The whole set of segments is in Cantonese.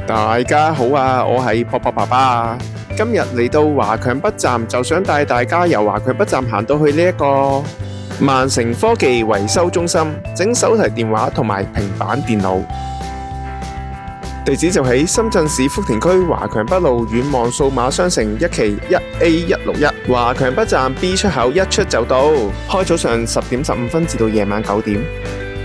大家好啊，我係博博爸爸啊。今日嚟到華強北站，就想帶大家由華強北站行到去呢一個萬城科技維修中心，整手提電話同埋平板電腦。地址就喺深圳市福田區華強北路遠望數碼商城1期 1A161，華強北站 B 出口一出就到，開早上10點15分至到夜晚9點。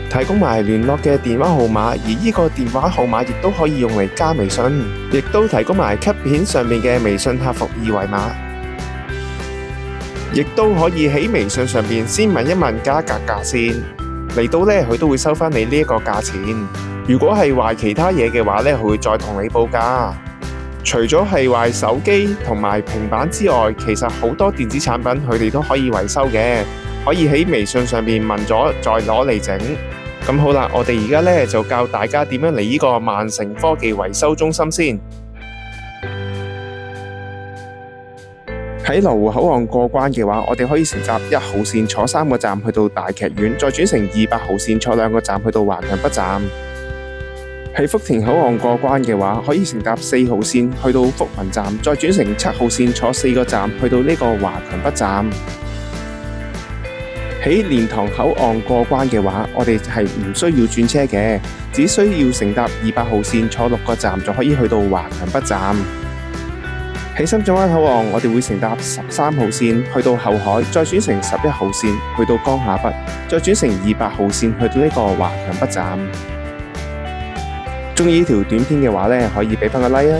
提供埋聯絡嘅電話號碼，而呢個電話號碼亦都可以用嚟加微信，亦都提供埋卡片上面嘅微信客服二維碼，亦都可以喺微信上邊先問一問加格價先，嚟到呢，佢都會收返你呢一個價錢。如果係壞其他嘢嘅話呢，佢會再同你報價。除咗係壞手機同埋平板之外，其實好多電子產品佢哋都可以維修嘅，可以喺微信上面問咗再攞嚟整。咁好啦，我哋而家呢就教大家點樣嚟呢個萬城科技維修中心先。喺羅湖口岸過關嘅話，我哋可以乘搭1號線坐3個站去到大劇院，再轉乘200號線坐2個站去到華強北站。喺福田口岸過關嘅話，可以乘搭4號線去到福民站，再轉乘7號線坐4個站去到呢個華強北站。喺蓮塘口岸過關嘅話，我哋係唔需要轉車嘅，只需要乘搭200號線坐6個站就可以去到華強北站。喺深圳灣口岸，我哋會乘搭13號線去到後海，再轉乘11號線去到江夏北，再轉乘200號線去到呢個華強北站。鍾意呢條短片嘅話呢，可以俾返個 like 啊！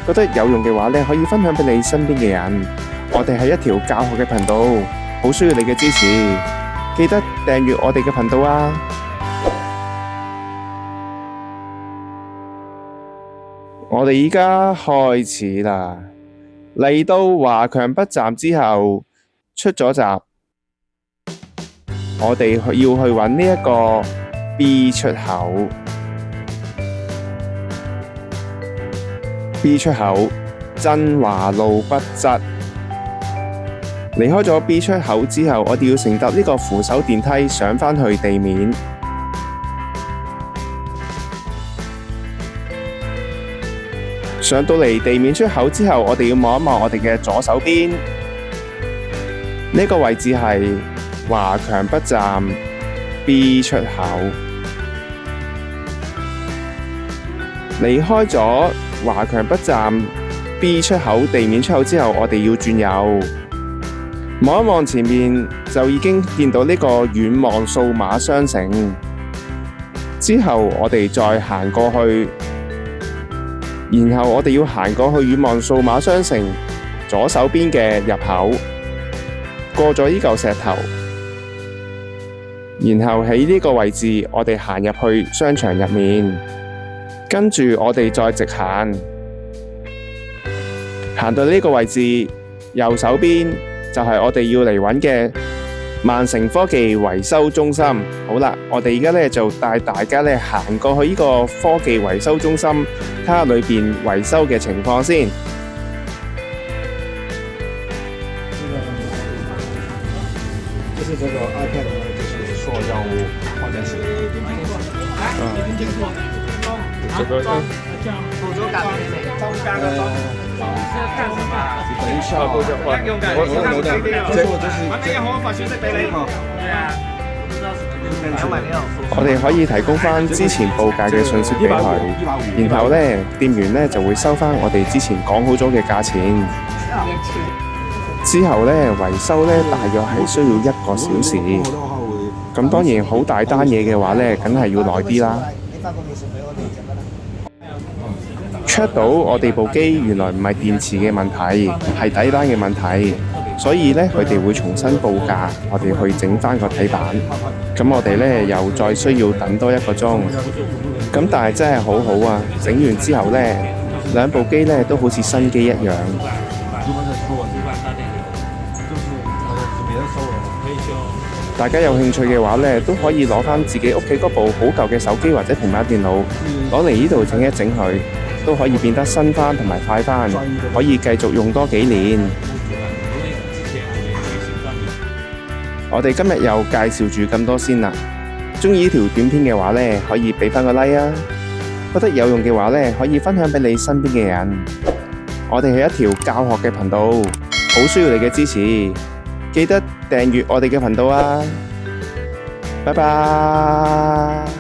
覺得有用嘅話呢，可以分享俾你身邊嘅人。我哋係一條教學嘅頻道，好需要你嘅支持。記得訂閱我哋嘅頻道啊！我哋而家開始啦，嚟到華強北站之後，出咗閘，我哋要去揾呢一個 B 出口。B 出口，振華路北側。離開咗 B 出口之後，我哋要乘搭呢個扶手電梯上返去地面。上到嚟地面出口之後，我哋要望一望我哋嘅左手邊，呢個位置係華強北站 B 出口。離開咗華強北站 B 出口地面出口之後，我哋要轉右。望一望前面就已經見到呢個遠望數碼商城，之後我哋再行過去，然後我哋要行過去遠望數碼商城左手邊嘅入口，過咗呢嚿石頭，然後喺呢個位置我哋行入去商場入面，跟住我哋再直行，行到呢個位置右手邊就係我哋要嚟揾嘅萬城科技維修中心。好啦，我哋而家呢就帶大家呢行過去呢個科技維修中心，睇下裏邊維修嘅情況先。就是這個 iPad 呢，就是說要換電池。這個輔助感嘅你，中間嘅裝是幹什麼？等一下都在換。結果就是慢慢我發消息俾你。對啊，我哋可以提供返之前報價嘅信息俾佢，然後呢，店員呢就會收返我哋之前講好咗嘅價錢。之後呢，維修呢大約係需要1個小時。咁當然好大單嘢嘅話呢，梗係要耐啲啦。check 到我哋部機原來唔係電池嘅問題，係底板嘅問題，所以呢，佢哋會重新報價，我哋去整返個底板。咁我哋呢又再需要等多1個鐘。咁但係真係好好啊！整完之後呢，兩部機呢都好似新機一樣。大家有興趣嘅話呢，都可以攞返自己屋企嗰部好舊嘅手機或者平板電腦，攞嚟呢度整一整佢，都可以變得新返同埋快返，可以繼續用多幾年。我哋今日又介紹住咁多先啦。鍾意呢條短片嘅話呢，可以俾返個 like 啊！覺得有用嘅話呢，可以分享俾你身邊嘅人。我哋係一條教學嘅頻道，好需要你嘅支持，記得訂閱我哋嘅頻道啊！拜拜。